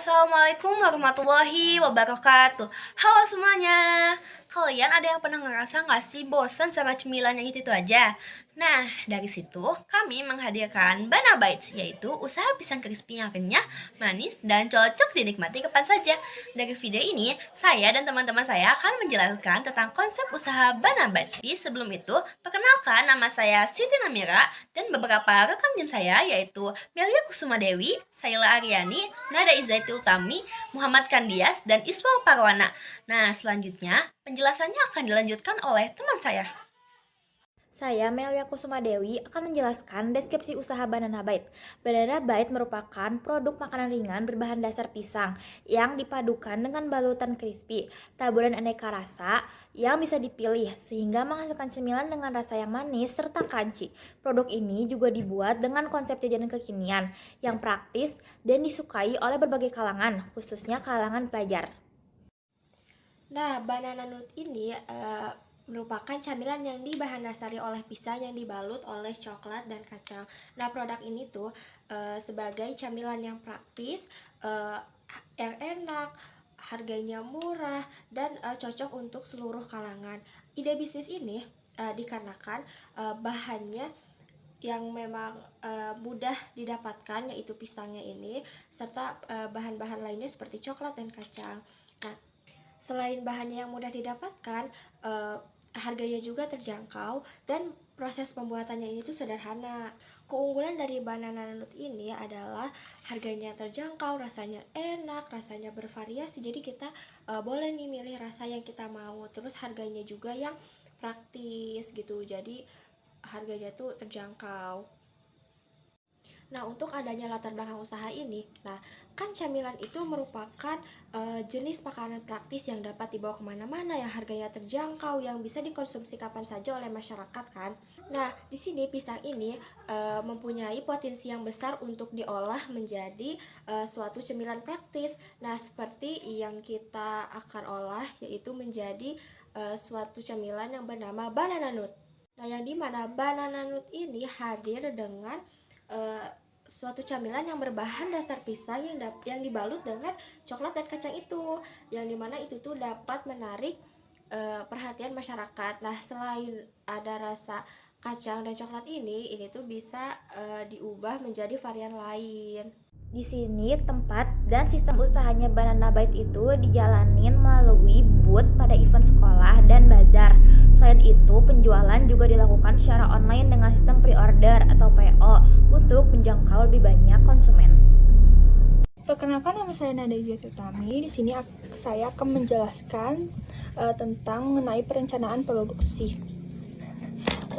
Assalamualaikum warahmatullahi wabarakatuh. Halo semuanya. Kalian ada yang pernah ngerasa gak sih bosan sama cemilan yang itu aja? Nah, dari situ kami menghadirkan Bana Bites, yaitu usaha pisang crispy yang kenyah, manis, dan cocok dinikmati kapan saja. Dari video ini, saya dan teman-teman saya akan menjelaskan tentang konsep usaha Bana Bites. Tapi sebelum itu, perkenalkan nama saya Siti Namira dan beberapa rekan tim saya yaitu Melia Kusuma Dewi, Saila Aryani, Nada Izaiti Utami, Muhammad Kandias, dan Iswal Parwana. Nah, selanjutnya penjelasannya akan dilanjutkan oleh teman saya. Saya, Melia Kusuma Dewi, akan menjelaskan deskripsi usaha Banana Bite. Banana Bite merupakan produk makanan ringan berbahan dasar pisang yang dipadukan dengan balutan crispy, taburan aneka rasa yang bisa dipilih sehingga menghasilkan cemilan dengan rasa yang manis serta crunchy. Produk ini juga dibuat dengan konsep jajanan kekinian yang praktis dan disukai oleh berbagai kalangan, khususnya kalangan pelajar. Nah, banana nut ini merupakan camilan yang dibahan dasari oleh pisang yang dibalut oleh coklat dan kacang. Nah, produk ini tuh sebagai camilan yang praktis, yang enak, harganya murah, dan cocok untuk seluruh kalangan. Ide bisnis ini dikarenakan bahannya yang memang mudah didapatkan, yaitu pisangnya ini, serta bahan-bahan lainnya seperti coklat dan kacang. Nah, selain bahannya yang mudah didapatkan, harganya juga terjangkau dan proses pembuatannya ini tuh sederhana. Keunggulan dari banana nut ini adalah harganya terjangkau, rasanya enak, rasanya bervariasi. Jadi kita boleh nih milih rasa yang kita mau. Terus harganya juga yang praktis gitu. Jadi harganya tuh terjangkau. Nah, untuk adanya latar belakang usaha ini, kan camilan itu merupakan jenis makanan praktis yang dapat dibawa kemana-mana, yang harganya terjangkau, yang bisa dikonsumsi kapan saja oleh masyarakat kan. Nah, di sini pisang ini mempunyai potensi yang besar untuk diolah menjadi suatu cemilan praktis. Nah, seperti yang kita akan olah yaitu menjadi suatu cemilan yang bernama banana nut. Nah, yang dimana banana nut ini hadir dengan suatu camilan yang berbahan dasar pisang yang dibalut dengan coklat dan kacang itu, yang dimana itu tuh dapat menarik perhatian masyarakat. Nah, selain ada rasa kacang dan coklat ini tuh bisa diubah menjadi varian lain. Di sini tempat dan sistem usahanya Banana Bite itu dijalanin melalui booth pada event sekolah dan bazar. Selain itu, penjualan juga dilakukan secara online dengan sistem pre-order atau PO untuk menjangkau lebih banyak konsumen. Perkenalkan, nama saya Nada Izaiti Utami. Di sini saya akan menjelaskan tentang mengenai perencanaan produksi.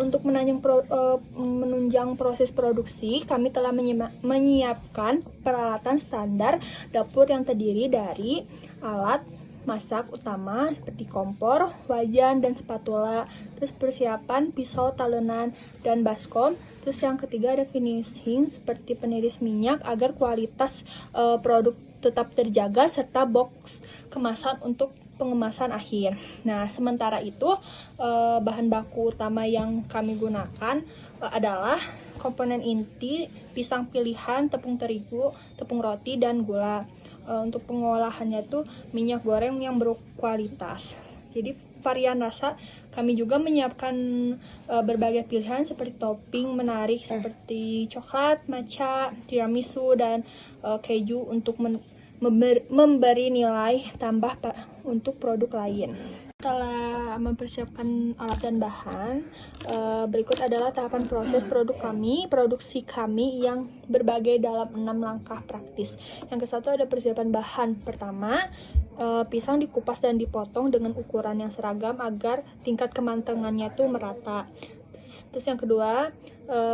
Untuk menunjang proses produksi, kami telah menyiapkan peralatan standar dapur yang terdiri dari alat masak utama seperti kompor, wajan, dan spatula. Terus persiapan pisau, talenan, dan baskom. Terus yang ketiga ada finishing seperti peniris minyak agar kualitas produk tetap terjaga, serta box kemasan untuk pengemasan akhir. Nah, sementara itu bahan baku utama yang kami gunakan adalah komponen inti, pisang pilihan, tepung terigu, tepung roti, dan gula. Untuk pengolahannya tuh minyak goreng yang berkualitas. Jadi varian rasa kami juga menyiapkan berbagai pilihan seperti topping menarik seperti coklat, matcha, tiramisu, dan keju untuk memberi nilai tambah untuk produk lain. Setelah mempersiapkan alat dan bahan, berikut adalah tahapan proses produksi kami yang berbagai dalam 6 langkah praktis. Yang ke-1 ada persiapan bahan. Pertama, pisang dikupas dan dipotong dengan ukuran yang seragam agar tingkat kematangannya tuh merata. Terus yang kedua,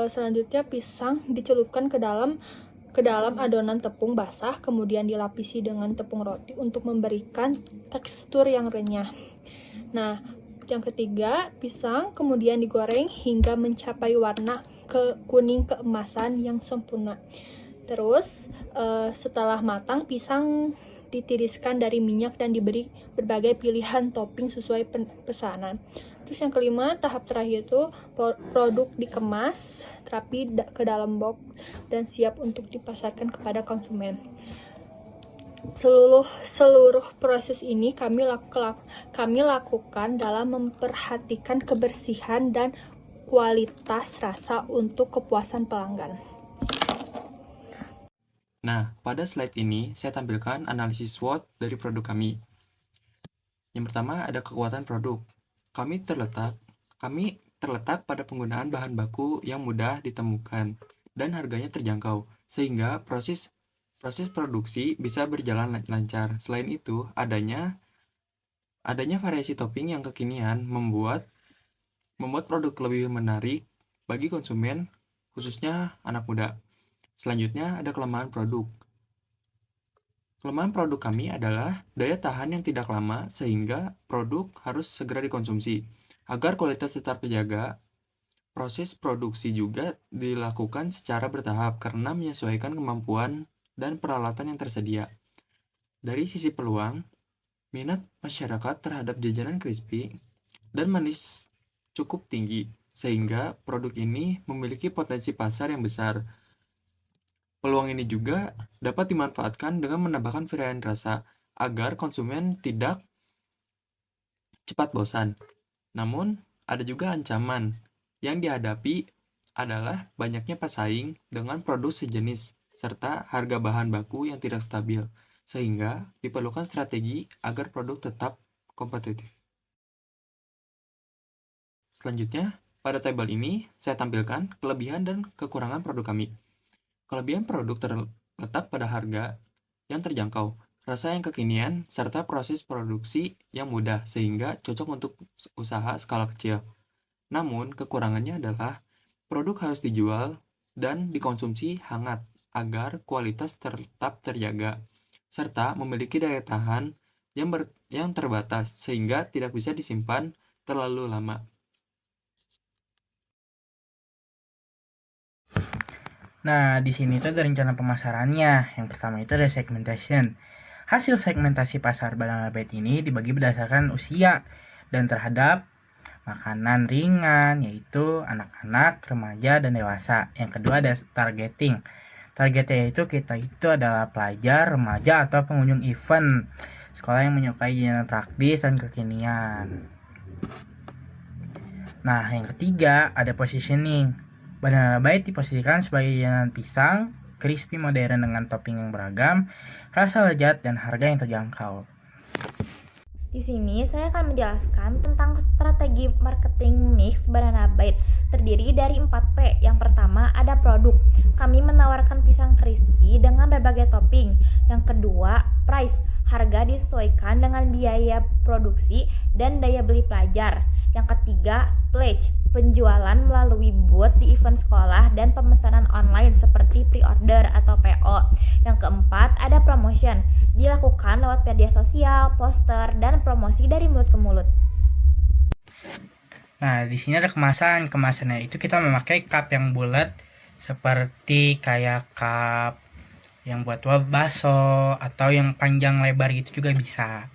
selanjutnya pisang dicelupkan ke dalam adonan tepung basah, kemudian dilapisi dengan tepung roti untuk memberikan tekstur yang renyah. Nah, yang ketiga, pisang kemudian digoreng hingga mencapai warna kuning keemasan yang sempurna. Terus, setelah matang, pisang ditiriskan dari minyak dan diberi berbagai pilihan topping sesuai pesanan. Terus yang kelima, tahap terakhir itu produk dikemas rapi ke dalam box dan siap untuk dipasarkan kepada konsumen. Seluruh proses ini kami lakukan dalam memperhatikan kebersihan dan kualitas rasa untuk kepuasan pelanggan. Nah, pada slide ini saya tampilkan analisis SWOT dari produk kami. Yang pertama ada kekuatan produk. Kami terletak pada penggunaan bahan baku yang mudah ditemukan dan harganya terjangkau, sehingga proses produksi bisa berjalan lancar. Selain itu, adanya variasi topping yang kekinian membuat produk lebih menarik bagi konsumen, khususnya anak muda. Selanjutnya ada kelemahan produk. Kelemahan produk kami adalah daya tahan yang tidak lama, sehingga produk harus segera dikonsumsi. Agar kualitas tetap terjaga, proses produksi juga dilakukan secara bertahap karena menyesuaikan kemampuan dan peralatan yang tersedia. Dari sisi peluang, minat masyarakat terhadap jajanan crispy dan manis cukup tinggi, sehingga produk ini memiliki potensi pasar yang besar. Peluang ini juga dapat dimanfaatkan dengan menambahkan varian rasa agar konsumen tidak cepat bosan. Namun, ada juga ancaman yang dihadapi adalah banyaknya pesaing dengan produk sejenis serta harga bahan baku yang tidak stabil, sehingga diperlukan strategi agar produk tetap kompetitif. Selanjutnya, pada tabel ini saya tampilkan kelebihan dan kekurangan produk kami. Kelebihan produk terletak pada harga yang terjangkau, rasa yang kekinian, serta proses produksi yang mudah sehingga cocok untuk usaha skala kecil. Namun, kekurangannya adalah produk harus dijual dan dikonsumsi hangat agar kualitas tetap terjaga, serta memiliki daya tahan yang terbatas sehingga tidak bisa disimpan terlalu lama. Nah, di sini tuh ada rencana pemasarannya. Yang pertama itu ada segmentation. Hasil segmentasi pasar Banana Bite ini dibagi berdasarkan usia dan terhadap makanan ringan, yaitu anak-anak, remaja, dan dewasa. Yang kedua ada targeting. Targetnya itu adalah pelajar, remaja, atau pengunjung event sekolah yang menyukai jajanan praktis dan kekinian. Nah, yang ketiga ada positioning. Banana Bite diposisikan sebagai jajanan pisang, crispy modern dengan topping yang beragam, rasa lezat, dan harga yang terjangkau. Di sini saya akan menjelaskan tentang strategi marketing mix Banana Bite. Terdiri dari 4P. Yang pertama ada produk. Kami menawarkan pisang crispy dengan berbagai topping. Yang kedua, price. Harga disesuaikan dengan biaya produksi dan daya beli pelajar. Yang ketiga, pledge. Penjualan melalui booth di event sekolah dan pemesanan online seperti pre-order atau PO. Yang keempat, ada promotion. Dilakukan lewat media sosial, poster, dan promosi dari mulut ke mulut. Nah, di sini ada kemasan. Kemasannya itu kita memakai cup yang bulat seperti kayak cup yang buat bakso atau yang panjang lebar gitu juga bisa.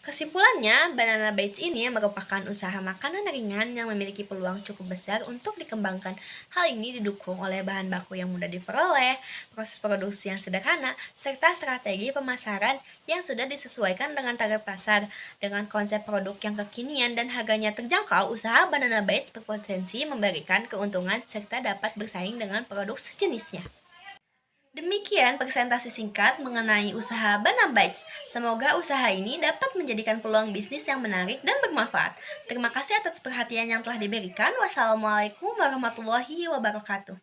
Kesimpulannya, Banana Bites ini merupakan usaha makanan ringan yang memiliki peluang cukup besar untuk dikembangkan. Hal ini didukung oleh bahan baku yang mudah diperoleh, proses produksi yang sederhana, serta strategi pemasaran yang sudah disesuaikan dengan target pasar. Dengan konsep produk yang kekinian dan harganya terjangkau, usaha Banana Bites berpotensi memberikan keuntungan serta dapat bersaing dengan produk sejenisnya. Demikian presentasi singkat mengenai usaha Banana Bites. Semoga usaha ini dapat menjadikan peluang bisnis yang menarik dan bermanfaat. Terima kasih atas perhatian yang telah diberikan. Wassalamualaikum warahmatullahi wabarakatuh.